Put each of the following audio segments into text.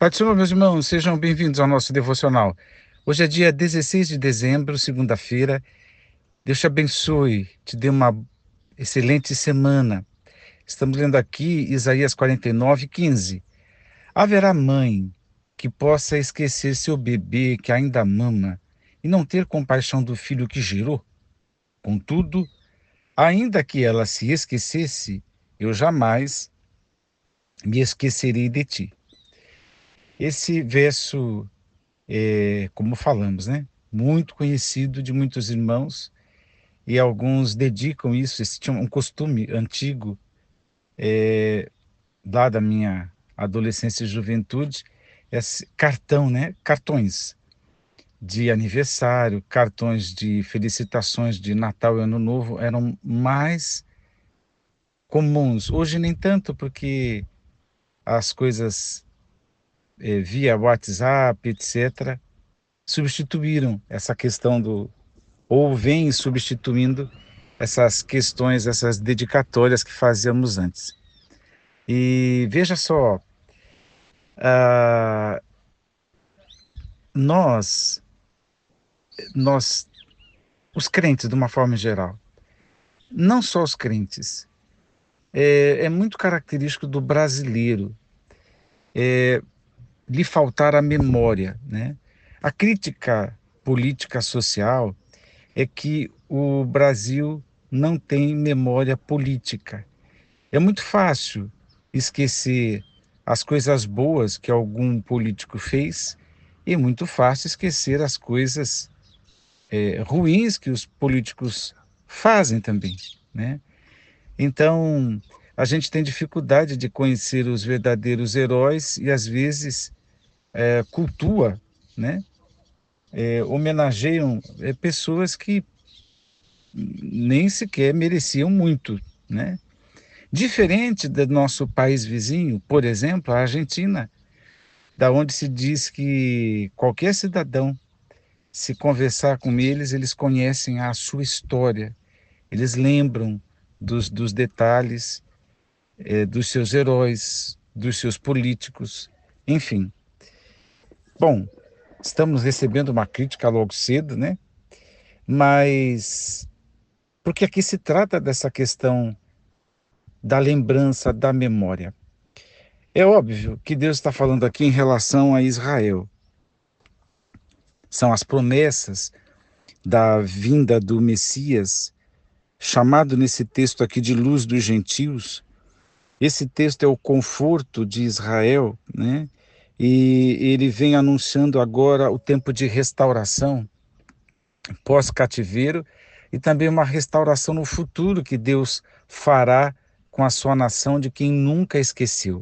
Pai do Senhor, meus irmãos, sejam bem-vindos ao nosso devocional. Hoje é dia 16 de dezembro, segunda-feira. Deus te abençoe, te dê uma excelente semana. Estamos lendo aqui Isaías 49:15. Haverá mãe que possa esquecer seu bebê que ainda mama e não ter compaixão do filho que gerou? Contudo, ainda que ela se esquecesse, eu jamais me esquecerei de ti. Esse verso como falamos, né? Muito conhecido de muitos irmãos, e alguns dedicam isso. Esse tinha um costume antigo, lá da minha adolescência e juventude, esse cartão, né? Cartões de aniversário, cartões de felicitações de Natal e Ano Novo eram mais comuns. Hoje nem tanto, porque as coisas via WhatsApp, etc., substituíram essa questão ou vem substituindo essas questões, essas dedicatórias que fazíamos antes. E veja só, ah, nós, nós, os crentes, de uma forma geral, não só os crentes, é muito característico do brasileiro lhe faltar a memória, né? A crítica política social é que o Brasil não tem memória política. É muito fácil esquecer as coisas boas que algum político fez e muito fácil esquecer as coisas ruins que os políticos fazem também, né? Então, a gente tem dificuldade de conhecer os verdadeiros heróis e às vezes cultua, né? Homenageiam pessoas que nem sequer mereciam muito, né? Diferente do nosso país vizinho, por exemplo, a Argentina, da onde se diz que qualquer cidadão, se conversar com eles, eles conhecem a sua história, eles lembram dos detalhes, dos seus heróis, dos seus políticos, enfim. Bom, estamos recebendo uma crítica logo cedo, né? Mas porque aqui se trata dessa questão da lembrança, da memória. É óbvio que Deus está falando aqui em relação a Israel. São as promessas da vinda do Messias, chamado nesse texto aqui de luz dos gentios. Esse texto é o conforto de Israel, né? E ele vem anunciando agora o tempo de restauração pós-cativeiro e também uma restauração no futuro que Deus fará com a sua nação de quem nunca esqueceu.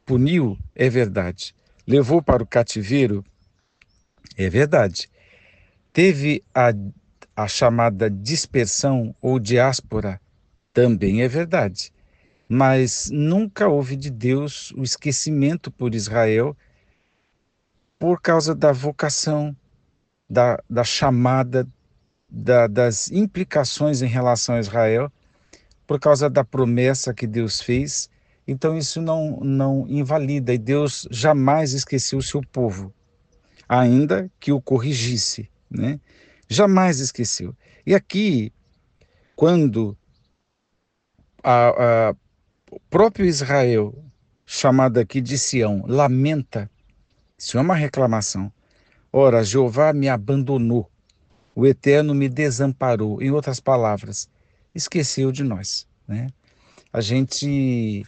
Puniu, é verdade. Levou para o cativeiro, é verdade. Teve a chamada dispersão ou diáspora, também é verdade. Mas nunca houve de Deus o esquecimento por Israel por causa da vocação, da chamada, das implicações em relação a Israel, por causa da promessa que Deus fez. Então isso não invalida, e Deus jamais esqueceu o seu povo, ainda que o corrigisse, né? Jamais esqueceu. E aqui, quando o próprio Israel, chamado aqui de Sião, lamenta, isso é uma reclamação. Ora, Jeová me abandonou, o Eterno me desamparou. Em outras palavras, esqueceu de nós, né? A gente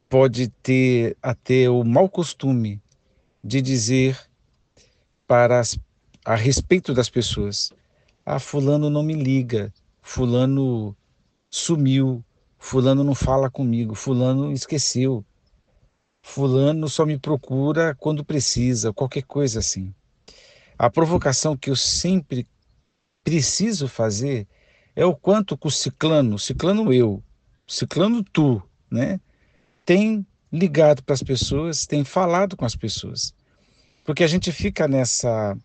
pode ter até o mau costume de dizer para a respeito das pessoas: ah, fulano não me liga, fulano sumiu, fulano não fala comigo, fulano esqueceu, fulano só me procura quando precisa, qualquer coisa assim. A provocação que eu sempre preciso fazer é o quanto que o ciclano eu, ciclano tu, né, tem ligado para as pessoas, tem falado com as pessoas. Porque a gente fica nessa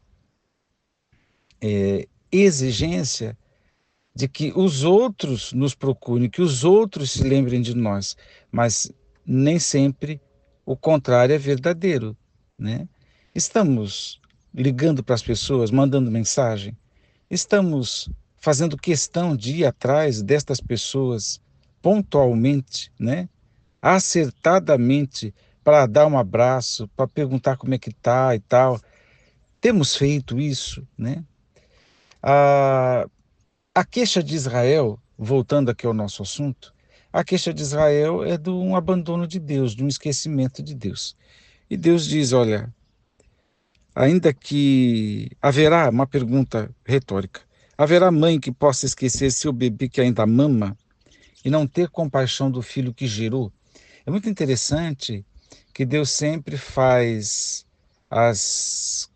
exigência de que os outros nos procurem, que os outros se lembrem de nós, mas nem sempre o contrário é verdadeiro, né? Estamos ligando para as pessoas, mandando mensagem, estamos fazendo questão de ir atrás destas pessoas pontualmente, né? Acertadamente, para dar um abraço, para perguntar como é que tá e tal. Temos feito isso, né? A, a queixa de Israel, voltando aqui ao nosso assunto, a queixa de Israel é de um abandono de Deus, de um esquecimento de Deus. E Deus diz, olha, ainda que haverá, uma pergunta retórica, haverá mãe que possa esquecer seu bebê que ainda mama e não ter compaixão do filho que gerou? É muito interessante que Deus sempre faz as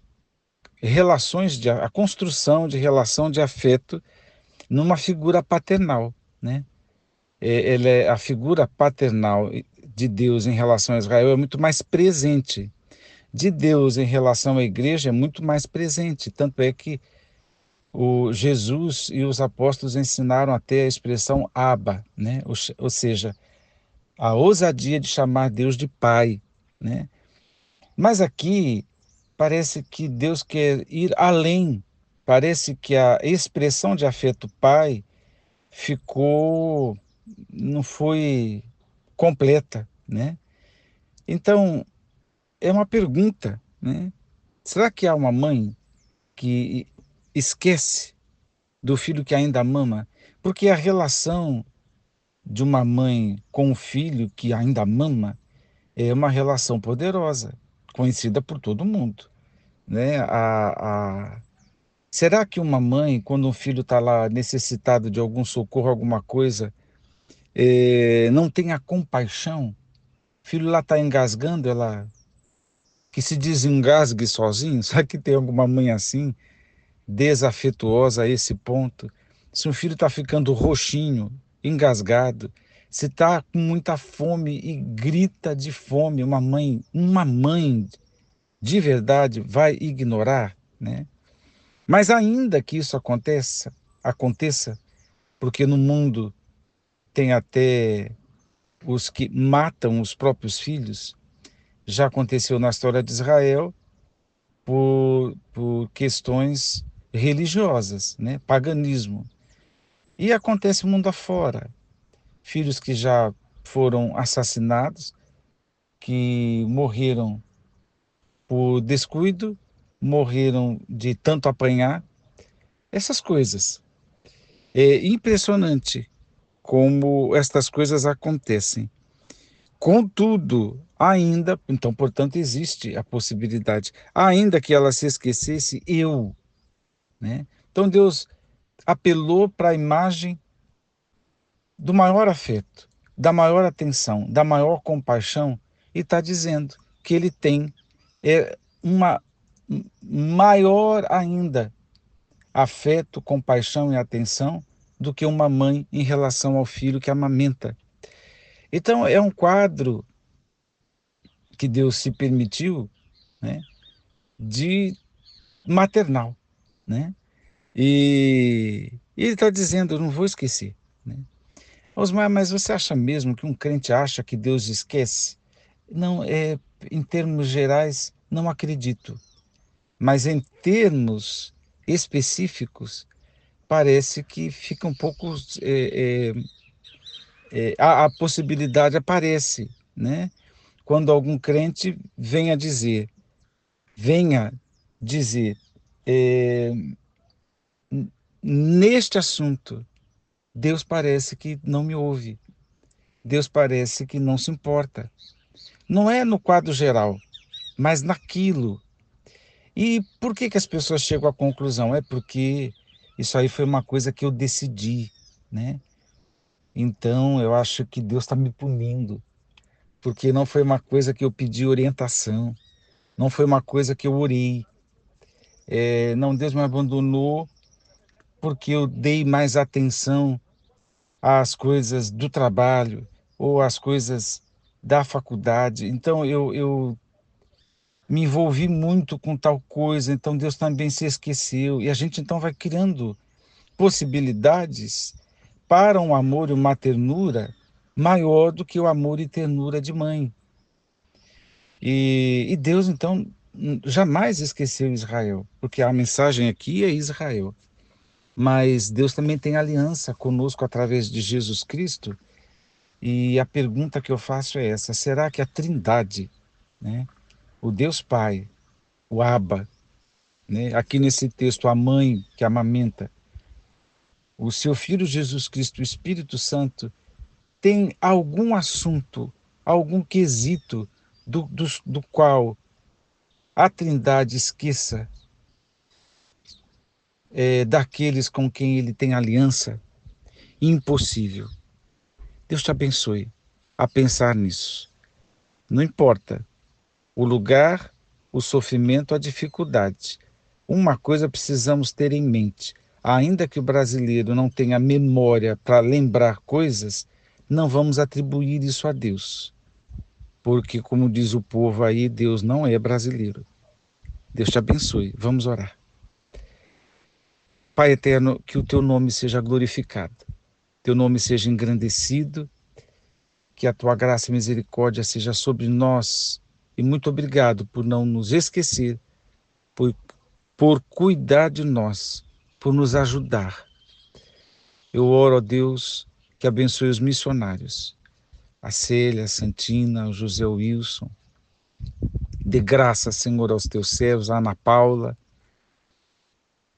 relações a construção de relação de afeto numa figura paternal, né? Ele é a figura paternal de Deus em relação a Israel é muito mais presente. De Deus em relação à igreja é muito mais presente. Tanto é que o Jesus e os apóstolos ensinaram até a expressão Abba, né? Ou seja, a ousadia de chamar Deus de Pai, né? Mas aqui parece que Deus quer ir além. Parece que a expressão de afeto pai ficou, não foi completa, né? Então, é uma pergunta, né? Será que há uma mãe que esquece do filho que ainda mama? Porque a relação de uma mãe com o filho que ainda mama é uma relação poderosa, conhecida por todo mundo, né? Será que uma mãe, quando um filho está lá necessitado de algum socorro, alguma coisa, não tem a compaixão? O filho lá está engasgando, ela que se desengasgue sozinho? Será que tem alguma mãe assim, desafetuosa a esse ponto? Se um filho está ficando roxinho, engasgado, se está com muita fome e grita de fome, uma mãe de verdade vai ignorar, né? Mas ainda que isso aconteça, porque no mundo tem até os que matam os próprios filhos, já aconteceu na história de Israel por questões religiosas, né? Paganismo. E acontece mundo afora. Filhos que já foram assassinados, que morreram por descuido, morreram de tanto apanhar, essas coisas. É impressionante como estas coisas acontecem. Contudo, ainda, então, portanto, existe a possibilidade, ainda que ela se esquecesse, né? Então Deus apelou para a imagem do maior afeto, da maior atenção, da maior compaixão e está dizendo que ele tem uma maior ainda afeto, compaixão e atenção do que uma mãe em relação ao filho que amamenta. Então é um quadro que Deus se permitiu, né, de maternal, né? E ele está dizendo, eu não vou esquecer, né? Osmar, mas você acha mesmo que um crente acha que Deus esquece? Não, em termos gerais, não acredito. Mas em termos específicos, parece que fica um pouco. A possibilidade aparece, né? Quando algum crente venha dizer, é, neste assunto, Deus parece que não me ouve, Deus parece que não se importa. Não é no quadro geral, mas naquilo. E por que que as pessoas chegam à conclusão? É porque isso aí foi uma coisa que eu decidi, né? Então eu acho que Deus está me punindo, porque não foi uma coisa que eu pedi orientação, não foi uma coisa que eu orei. Não, Deus me abandonou porque eu dei mais atenção às coisas do trabalho ou às coisas da faculdade. Então eu me envolvi muito com tal coisa, então Deus também se esqueceu. E a gente então vai criando possibilidades para um amor e uma ternura maior do que o amor e ternura de mãe. E Deus, então, jamais esqueceu Israel, porque a mensagem aqui é Israel. Mas Deus também tem aliança conosco através de Jesus Cristo. E a pergunta que eu faço é essa: será que a Trindade, né, o Deus Pai, o Abba, né, aqui nesse texto, a mãe que amamenta, o seu Filho Jesus Cristo, o Espírito Santo, tem algum assunto, algum quesito do qual a Trindade esqueça daqueles com quem ele tem aliança? Impossível. Deus te abençoe a pensar nisso. Não importa o lugar, o sofrimento, a dificuldade. Uma coisa precisamos ter em mente: ainda que o brasileiro não tenha memória para lembrar coisas, não vamos atribuir isso a Deus. Porque, como diz o povo aí, Deus não é brasileiro. Deus te abençoe. Vamos orar. Pai eterno, que o teu nome seja glorificado, teu nome seja engrandecido, que a tua graça e misericórdia seja sobre nós. E muito obrigado por não nos esquecer, por, por cuidar de nós, por nos ajudar. Eu oro a Deus que abençoe os missionários, a Célia, a Santina, o José Wilson. Dê graça, Senhor, aos teus servos, a Ana Paula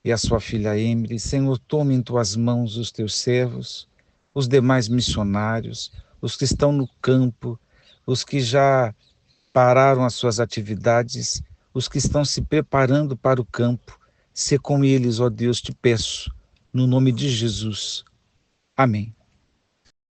e a sua filha Emily. Senhor, tome em tuas mãos os teus servos, os demais missionários, os que estão no campo, os que já pararam as suas atividades, os que estão se preparando para o campo. Sê com eles, ó Deus, te peço, no nome de Jesus. Amém.